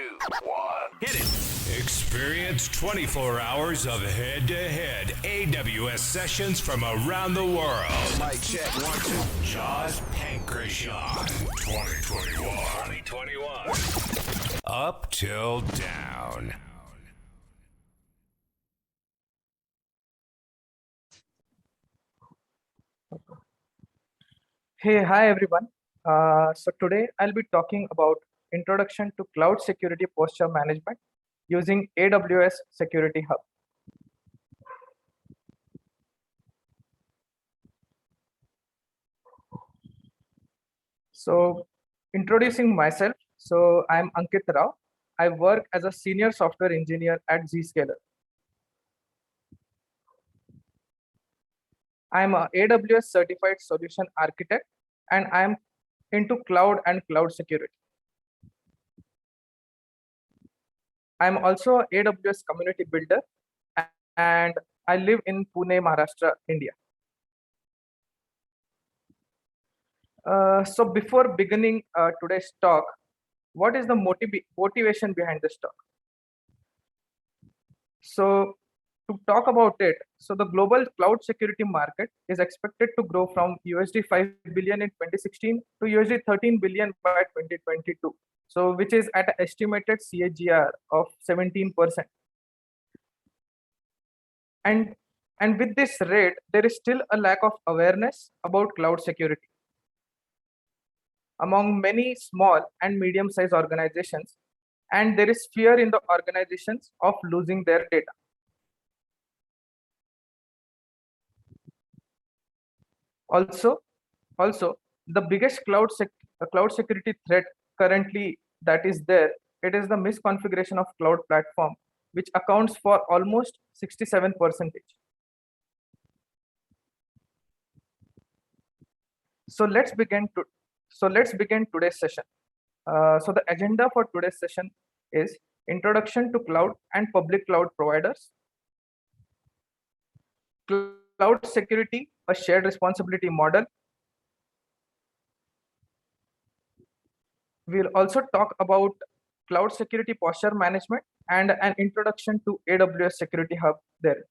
2, 1. Hit it. Experience 24 hours of head-to-head AWS sessions from around the world. Mic check, 1, 2. Jaws Pankration 2021. Up till down. Hey, hi everyone. So today I'll be talking about introduction to cloud security posture management using AWS Security Hub. So introducing myself. So I'm Ankit Rao. I work as a senior software engineer at Zscaler. I'm a AWS certified solution architect and I'm into cloud and cloud security. I'm also a AWS community builder and I live in Pune, Maharashtra, India. So before beginning today's talk, what is the motivation behind this talk? So to talk about it, so the global cloud security market is expected to grow from USD 5 billion in 2016 to USD 13 billion by 2022. So which is at an estimated CAGR of 17%. And with this rate, there is still a lack of awareness about cloud security among many small and medium-sized organizations, and there is fear in the organizations of losing their data. Also, the biggest cloud security threat currently that is there, it is the misconfiguration of cloud platform, which accounts for almost 67%. So let's begin today's session. So the agenda for today's session is introduction to cloud and public cloud providers, cloud security, a shared responsibility model. We'll also talk about cloud security posture management and an introduction to AWS Security Hub there.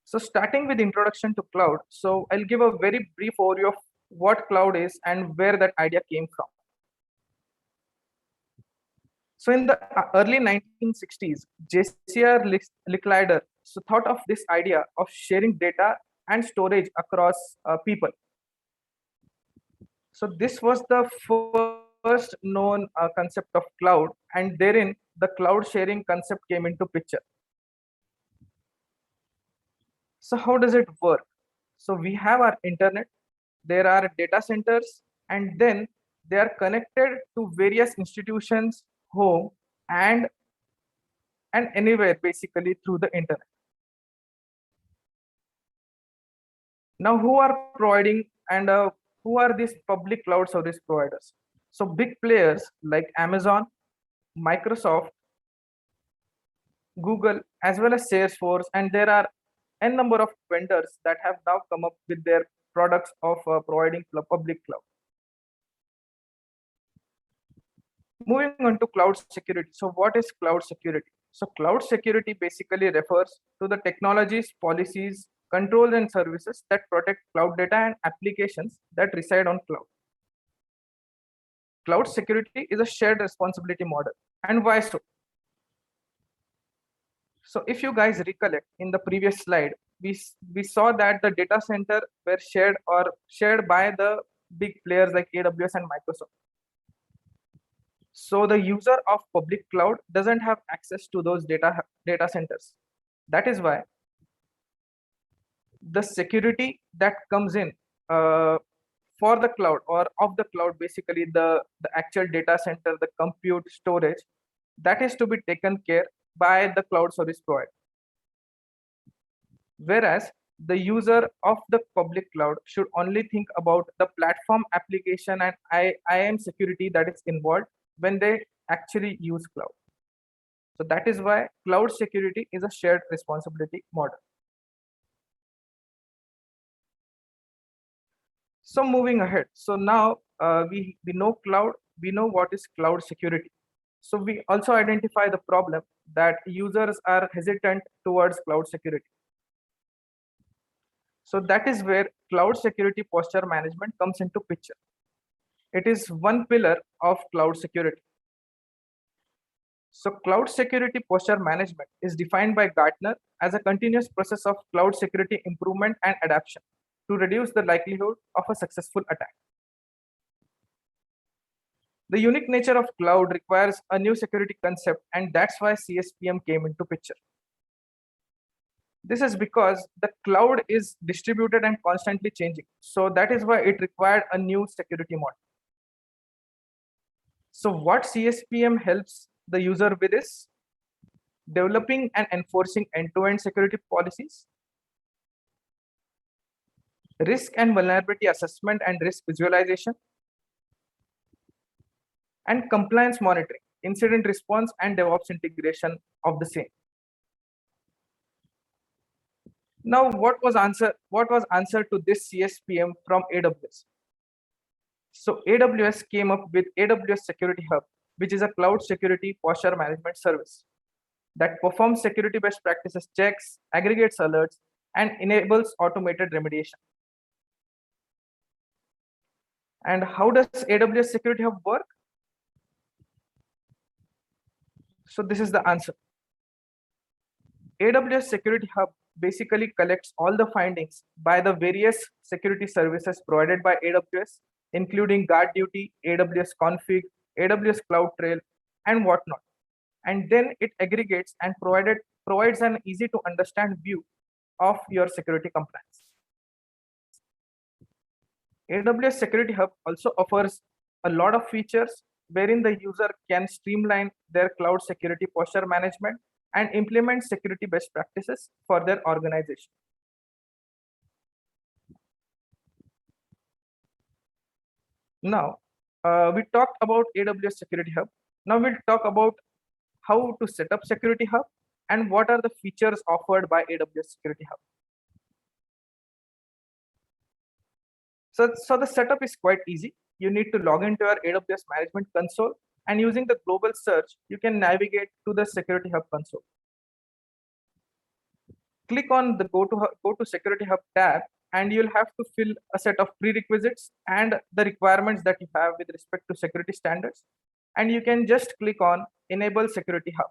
So starting with introduction to cloud, so I'll give a very brief overview of what cloud is and where that idea came from. So in the early 1960s, JCR Licklider thought of this idea of sharing data and storage across people. So this was the first known concept of cloud, and therein the cloud sharing concept came into picture. So how does it work? So we have our internet, there are data centers, and then they are connected to various institutions, home, and anywhere basically through the internet. Now who are providing and who are these public cloud service providers? So big players like Amazon, Microsoft, Google, as well as Salesforce, and there are n number of vendors that have now come up with their products of providing public cloud. Moving on to cloud security. So what is cloud security? So cloud security basically refers to the technologies, policies, controls, and services that protect cloud data and applications that reside on cloud. Cloud security is a shared responsibility model. And why so? So if you guys recollect in the previous slide, we saw that the data center were shared by the big players like AWS and Microsoft. So the user of public cloud doesn't have access to those data centers. That is why the security that comes in for the cloud or of the cloud, basically the actual data center, the compute storage, that is to be taken care by the cloud service provider. Whereas the user of the public cloud should only think about the platform application and IAM security that is involved when they actually use cloud. So that is why cloud security is a shared responsibility model. So moving ahead, so now we know cloud, we know what is cloud security. So we also identify the problem that users are hesitant towards cloud security. So that is where cloud security posture management comes into picture. It is one pillar of cloud security. So cloud security posture management is defined by Gartner as a continuous process of cloud security improvement and adaptation to reduce the likelihood of a successful attack. The unique nature of cloud requires a new security concept, and that's why CSPM came into picture. This is because the cloud is distributed and constantly changing. So that is why it required a new security model. So what CSPM helps the user with is developing and enforcing end-to-end security policies, risk and vulnerability assessment and risk visualization, and compliance monitoring, incident response, and DevOps integration of the same. Now, what was answer to this CSPM from AWS? So AWS came up with AWS Security Hub, which is a cloud security posture management service that performs security best practices checks, aggregates alerts, and enables automated remediation. And how does AWS Security Hub work? So this is the answer. AWS Security Hub basically collects all the findings by the various security services provided by AWS, including GuardDuty, AWS Config, AWS CloudTrail, and whatnot. And then it aggregates and provides an easy to understand view of your security compliance. AWS Security Hub also offers a lot of features wherein the user can streamline their cloud security posture management and implement security best practices for their organization. Now, we talked about AWS Security Hub. Now we'll talk about how to set up Security Hub and what are the features offered by AWS Security Hub. So the setup is quite easy. You need to log into your AWS Management Console, and using the global search, you can navigate to the Security Hub console. Click on the Go to Security Hub tab, and you'll have to fill a set of prerequisites and the requirements that you have with respect to security standards. And you can just click on Enable Security Hub.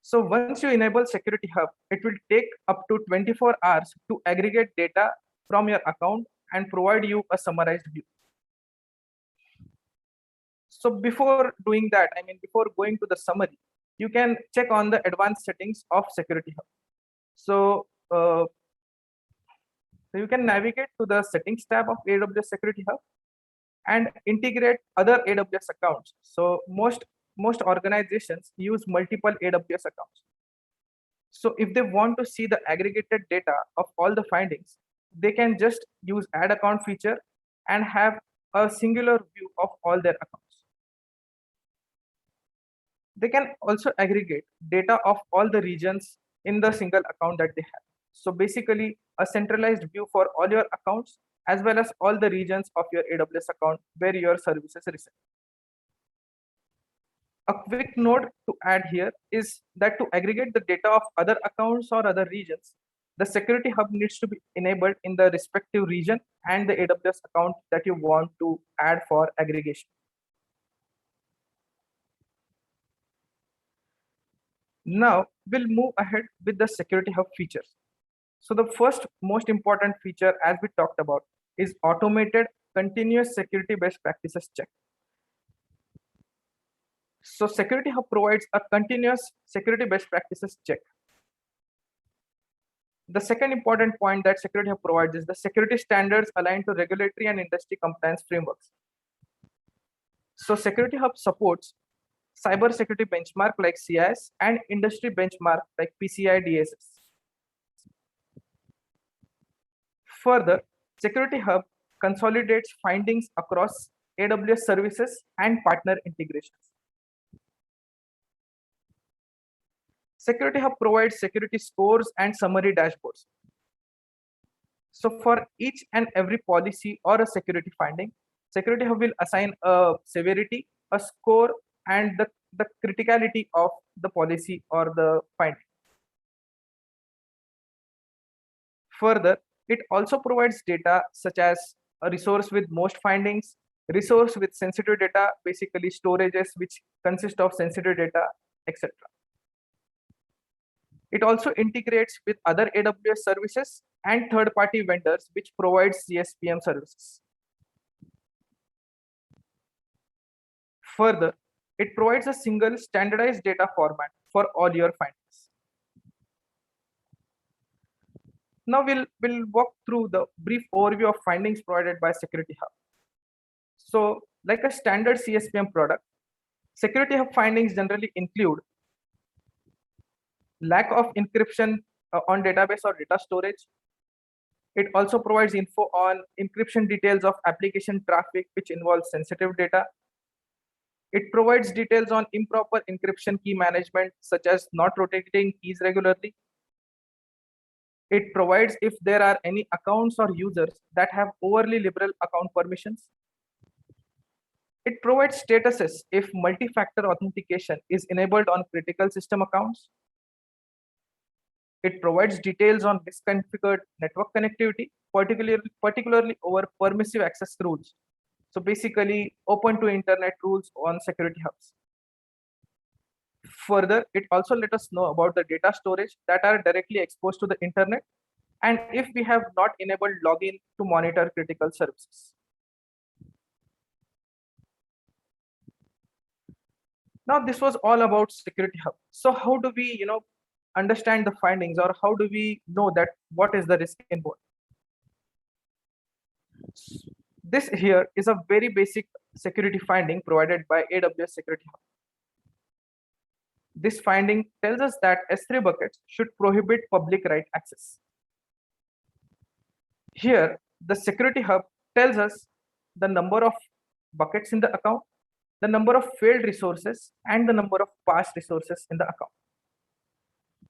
So once you enable Security Hub, it will take up to 24 hours to aggregate data from your account and provide you a summarized view. So before doing that, before going to the summary, you can check on the advanced settings of Security Hub. So you can navigate to the settings tab of AWS Security Hub and integrate other AWS accounts. So most organizations use multiple AWS accounts. So if they want to see the aggregated data of all the findings, they can just use add account feature and have a singular view of all their accounts. They can also aggregate data of all the regions in the single account that they have. So basically a centralized view for all your accounts as well as all the regions of your AWS account where your services reside. A quick note to add here is that to aggregate the data of other accounts or other regions, the Security Hub needs to be enabled in the respective region and the AWS account that you want to add for aggregation. Now we'll move ahead with the Security Hub features. So the first most important feature, as we talked about, is automated continuous security best practices check. So Security Hub provides a continuous security best practices check. The second important point that Security Hub provides is the security standards aligned to regulatory and industry compliance frameworks. So Security Hub supports cyber security benchmark like CIS and industry benchmark like PCI DSS. Further, Security Hub consolidates findings across AWS services and partner integrations. Security Hub provides security scores and summary dashboards. So for each and every policy or a security finding, Security Hub will assign a severity, a score, and the criticality of the policy or the finding. Further, it also provides data such as a resource with most findings, resource with sensitive data, basically storages which consist of sensitive data, etc. It also integrates with other AWS services and third-party vendors which provide CSPM services. Further, it provides a single standardized data format for all your findings. Now we'll walk through the brief overview of findings provided by Security Hub. So like a standard CSPM product, Security Hub findings generally include lack of encryption on database or data storage. It also provides info on encryption details of application traffic which involves sensitive data. It provides details on improper encryption key management such as not rotating keys regularly. It provides if there are any accounts or users that have overly liberal account permissions. It provides statuses if multi-factor authentication is enabled on critical system accounts. It provides details on misconfigured network connectivity, particularly over permissive access rules. So basically open to internet rules on Security Hubs. Further, it also let us know about the data storage that are directly exposed to the internet and if we have not enabled login to monitor critical services. Now this was all about Security Hub. So how do we, understand the findings, or how do we know that what is the risk involved? This here is a very basic security finding provided by AWS Security Hub. This finding tells us that S3 buckets should prohibit public write access. Here, the Security Hub tells us the number of buckets in the account, the number of failed resources, and the number of passed resources in the account.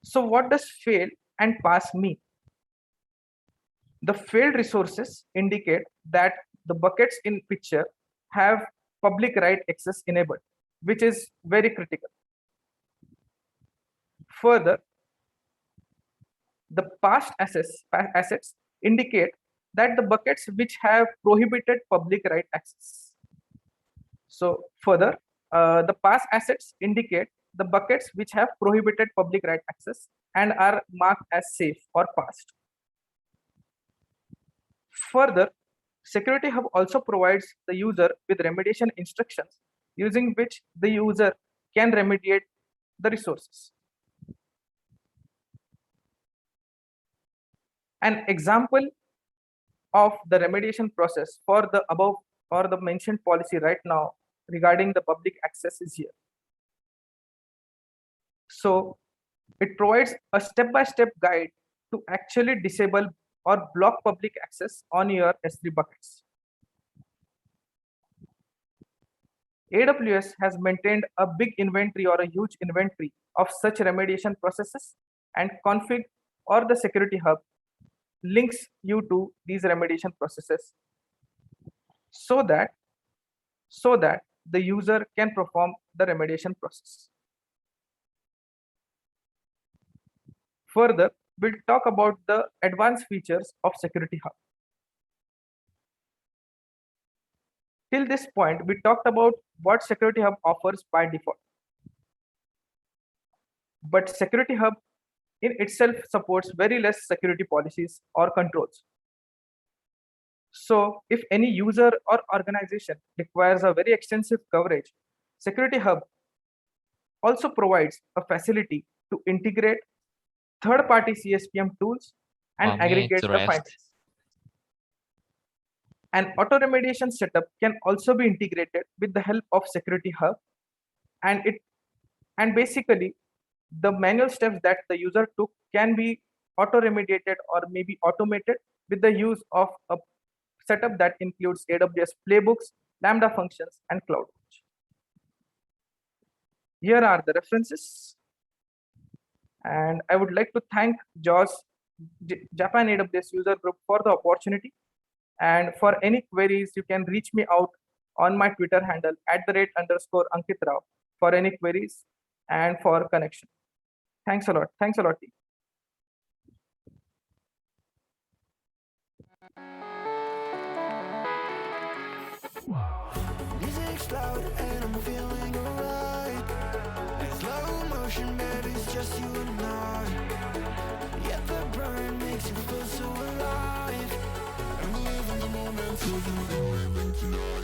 So what does fail and pass mean? The failed resources indicate that the buckets in picture have public write access enabled, which is very critical. Further, the passed assets indicate that the buckets which have prohibited public write access. So further, the passed assets indicate the buckets which have prohibited public write access and are marked as safe or passed. Further, Security Hub also provides the user with remediation instructions using which the user can remediate the resources. An example of the remediation process for the above or the mentioned policy right now regarding the public access is here. So it provides a step-by-step guide to actually disable or block public access on your S3 buckets. AWS has maintained a big inventory or a huge inventory of such remediation processes, and config or the Security Hub links you to these remediation processes so that the user can perform the remediation process. Further, we'll talk about the advanced features of Security Hub. Till this point, we talked about what Security Hub offers by default. But Security Hub in itself supports very less security policies or controls. So if any user or organization requires a very extensive coverage, Security Hub also provides a facility to integrate third-party CSPM tools and aggregate the findings. An auto-remediation setup can also be integrated with the help of Security Hub, and basically the manual steps that the user took can be auto-remediated or maybe automated with the use of a setup that includes AWS playbooks, Lambda functions, and CloudWatch. Here are the references. And I would like to thank Josh Japan AWS user group for the opportunity. And for any queries, you can reach me out on my Twitter handle @_Ankit Rao for any queries and for connection. Thanks a lot. Thanks a lot, team. Music's loud and I'm feeling alright. In slow motion, baby, it's just you and I. Yet the burn makes you feel so alive. I'm living the moment till you leave me tonight.